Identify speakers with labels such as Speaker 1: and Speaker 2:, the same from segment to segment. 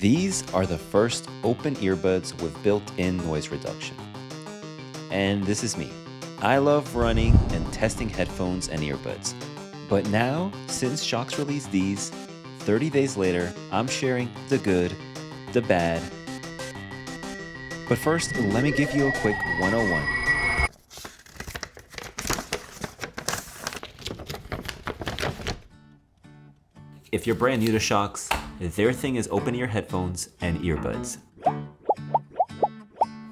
Speaker 1: These are the first open earbuds with built-in noise reduction. And this is me. I love running and testing headphones and earbuds. But now, since Shokz released these, 30 days later, I'm sharing the good, the bad. But first, let me give you a quick 101. If you're brand new to Shokz, their thing is open ear headphones and earbuds.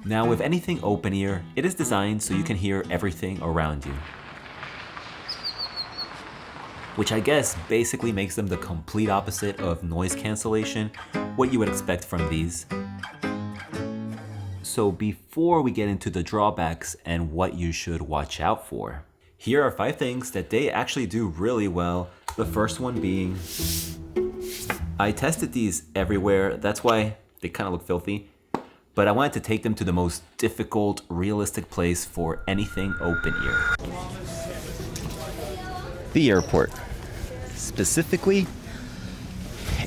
Speaker 1: Now with anything open ear, it is designed so you can hear everything around you. Which I guess basically makes them the complete opposite of noise cancellation, what you would expect from these. So before we get into the drawbacks and what you should watch out for, here are 5 things that they actually do really well. The first one being, I tested these everywhere, that's why they kind of look filthy, but I wanted to take them to the most difficult, realistic place for anything open ear. The airport. Specifically,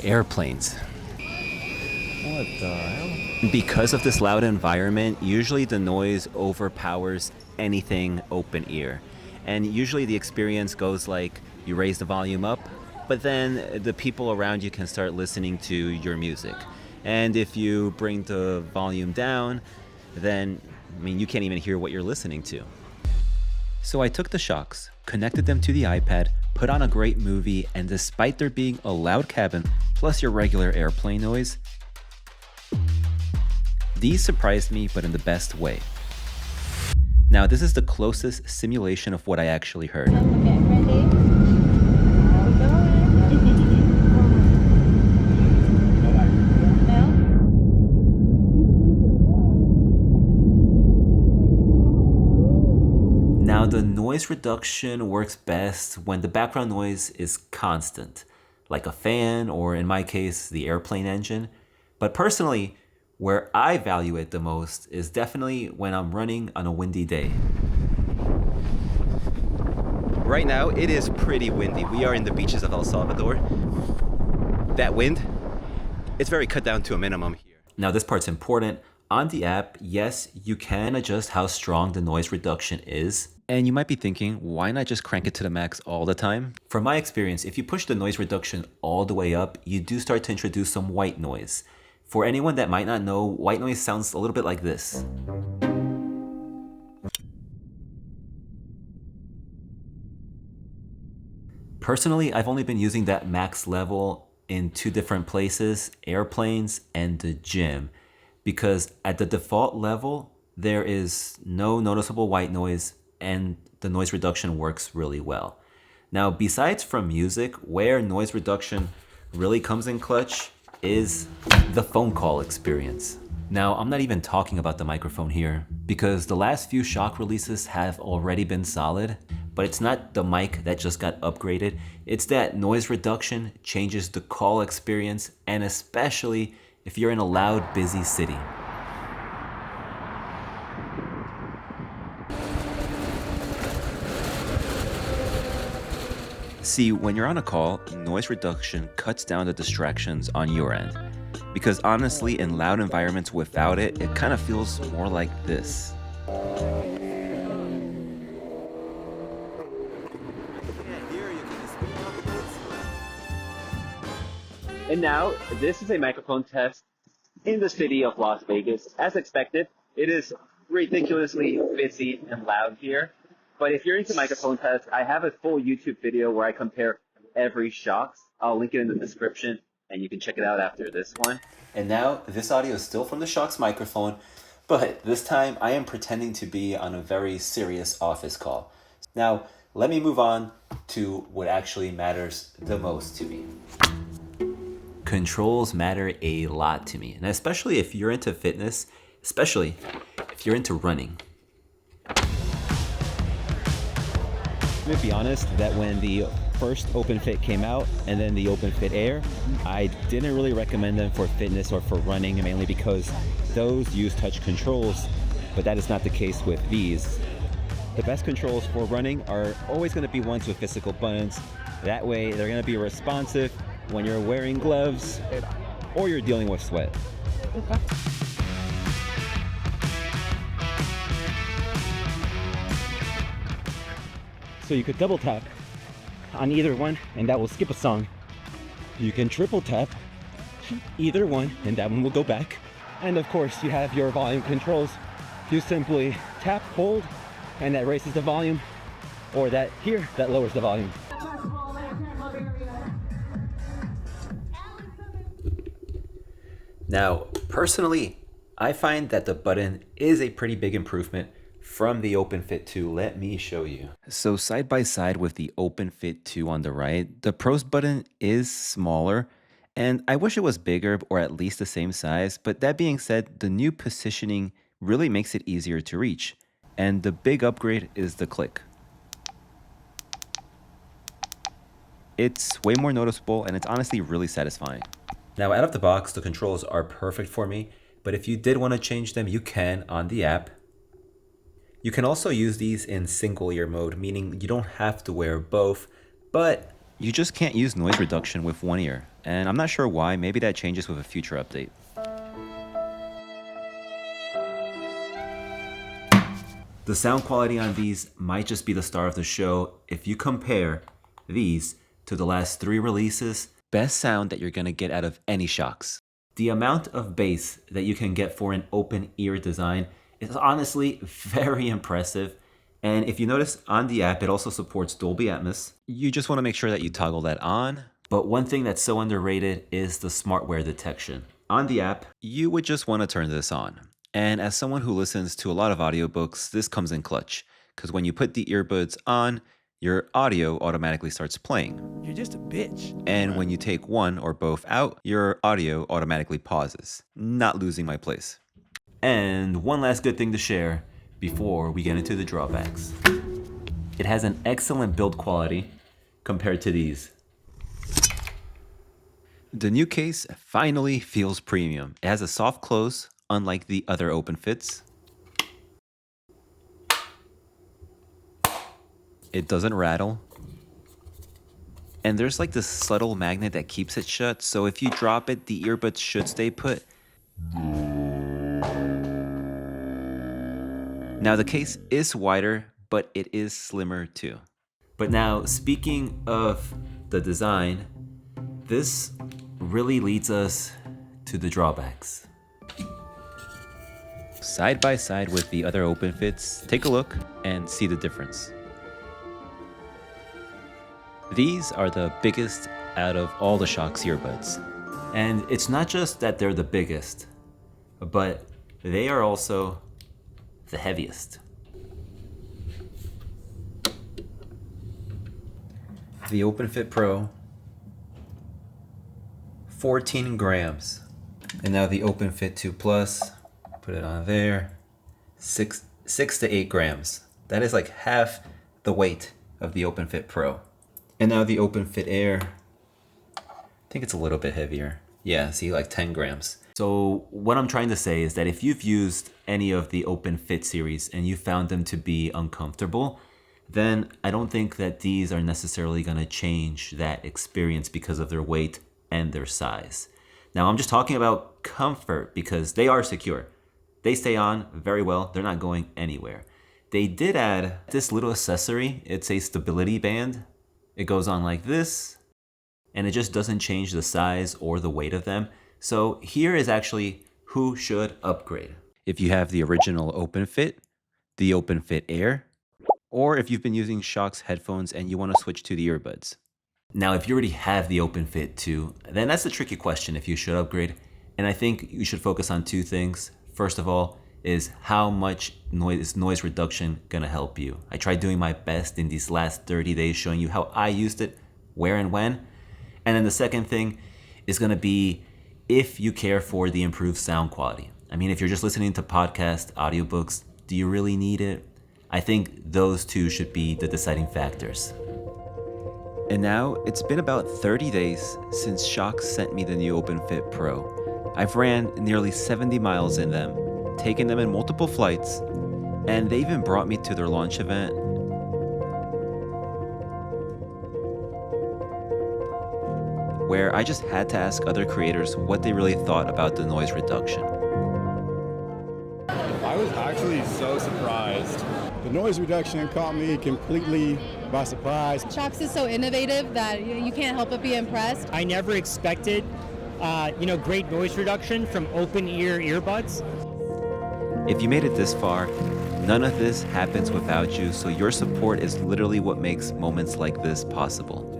Speaker 1: airplanes.
Speaker 2: What the hell?
Speaker 1: Because of this loud environment, usually the noise overpowers anything open ear. And usually the experience goes like, you raise the volume up, but then the people around you can start listening to your music. And if you bring the volume down, then, you can't even hear what you're listening to. So I took the Shokz, connected them to the iPad, put on a great movie, and despite there being a loud cabin, plus your regular airplane noise, these surprised me, but in the best way. Now, this is the closest simulation of what I actually heard.
Speaker 3: Okay, ready?
Speaker 1: Now, the noise reduction works best when the background noise is constant, like a fan or in my case, the airplane engine. But personally, where I value it the most is definitely when I'm running on a windy day. Right now, it is pretty windy. We are in the beaches of El Salvador. That wind, it's very cut down to a minimum here. Now, this part's important. On the app, yes, you can adjust how strong the noise reduction is. And you might be thinking, why not just crank it to the max all the time? From my experience, if you push the noise reduction all the way up, you do start to introduce some white noise. For anyone that might not know, white noise sounds a little bit like this. Personally, I've only been using that max level in 2 different places, airplanes and the gym. Because at the default level, there is no noticeable white noise and the noise reduction works really well. Now, besides from music, where noise reduction really comes in clutch is the phone call experience. Now, I'm not even talking about the microphone here because the last few Shokz releases have already been solid, but it's not the mic that just got upgraded. It's that noise reduction changes the call experience, and especially if you're in a loud, busy city. See, when you're on a call, noise reduction cuts down the distractions on your end. Because honestly, in loud environments without it, it kind of feels more like this. And now, this is a microphone test in the city of Las Vegas. As expected, it is ridiculously busy and loud here. But if you're into microphone tests, I have a full YouTube video where I compare every Shokz. I'll link it in the description, and you can check it out after this one. And now, this audio is still from the Shokz microphone, but this time I am pretending to be on a very serious office call. Now, let me move on to what actually matters the most to me. Controls matter a lot to me, and especially if you're into fitness, especially if you're into running. I'm gonna be honest that when the first OpenFit came out and then the OpenFit Air, I didn't really recommend them for fitness or for running, mainly because those use touch controls, but that is not the case with these. The best controls for running are always going to be ones with physical buttons. That way they're going to be responsive when you're wearing gloves
Speaker 2: or you're dealing with sweat. So you could double tap on either one and that will skip a song. You can triple tap either one and that one will go back. And of course you have your volume controls. You simply tap, hold, and that raises the volume, or that here, that lowers the volume.
Speaker 1: Now, personally, I find that the button is a pretty big improvement from the OpenFit 2. Let me show you. So side by side with the OpenFit 2 on the right, the Pro's button is smaller, and I wish it was bigger or at least the same size, but that being said, the new positioning really makes it easier to reach. And the big upgrade is the click. It's way more noticeable and it's honestly really satisfying. Now out of the box, the controls are perfect for me, but if you did want to change them, you can on the app. You can also use these in single ear mode, meaning you don't have to wear both, but you just can't use noise reduction with one ear. And I'm not sure why, maybe that changes with a future update. The sound quality on these might just be the star of the show. If you compare these to the last 3 releases, best sound that you're gonna get out of any Shokz. The amount of bass that you can get for an open ear design is honestly very impressive. And if you notice on the app, it also supports Dolby Atmos. You just wanna make sure that you toggle that on. But one thing that's so underrated is the smartware detection. On the app, you would just wanna turn this on. And as someone who listens to a lot of audiobooks, this comes in clutch. Because when you put the earbuds on, your audio automatically starts playing.
Speaker 2: You're just a bitch.
Speaker 1: And when you take one or both out, your audio automatically pauses, not losing my place. And one last good thing to share before we get into the drawbacks. It has an excellent build quality compared to these. The new case finally feels premium. It has a soft close, unlike the other OpenFits. It doesn't rattle. And there's like this subtle magnet that keeps it shut, so if you drop it, the earbuds should stay put. Now the case is wider, but it is slimmer too. But now, speaking of the design, this really leads us to the drawbacks. Side by side with the other OpenFits, take a look and see the difference. These are the biggest out of all the Shokz earbuds. And it's not just that they're the biggest, but they are also the heaviest. The OpenFit Pro, 14 grams. And now the OpenFit 2 Plus, put it on there, 6 to 8 grams. That is like half the weight of the OpenFit Pro. And now the OpenFit Air, I think it's a little bit heavier. Yeah, see, like 10 grams. So what I'm trying to say is that if you've used any of the OpenFit series and you found them to be uncomfortable, then I don't think that these are necessarily gonna change that experience because of their weight and their size. Now I'm just talking about comfort because they are secure. They stay on very well, they're not going anywhere. They did add this little accessory, it's a stability band. It goes on like this, and it just doesn't change the size or the weight of them. So here is actually who should upgrade. If you have the original OpenFit, the OpenFit Air, or if you've been using Shokz headphones and you want to switch to the earbuds. Now, if you already have the OpenFit 2, then that's the tricky question if you should upgrade. And I think you should focus on 2 things. First of all, is how much noise reduction gonna help you? I tried doing my best in these last 30 days showing you how I used it, where and when. And then the second thing is gonna be if you care for the improved sound quality. I mean, if you're just listening to podcasts, audiobooks, do you really need it? I think those 2 should be the deciding factors. And now it's been about 30 days since Shokz sent me the new OpenFit Pro. I've ran nearly 70 miles in them, taken them in multiple flights, and they even brought me to their launch event. where I just had to ask other creators what they really thought about the noise reduction.
Speaker 3: I was actually so surprised.
Speaker 4: The noise reduction caught me completely by surprise.
Speaker 5: Shokz is so innovative that you can't help but be impressed.
Speaker 6: I never expected, great noise reduction from open ear earbuds.
Speaker 1: If you made it this far, none of this happens without you, so your support is literally what makes moments like this possible.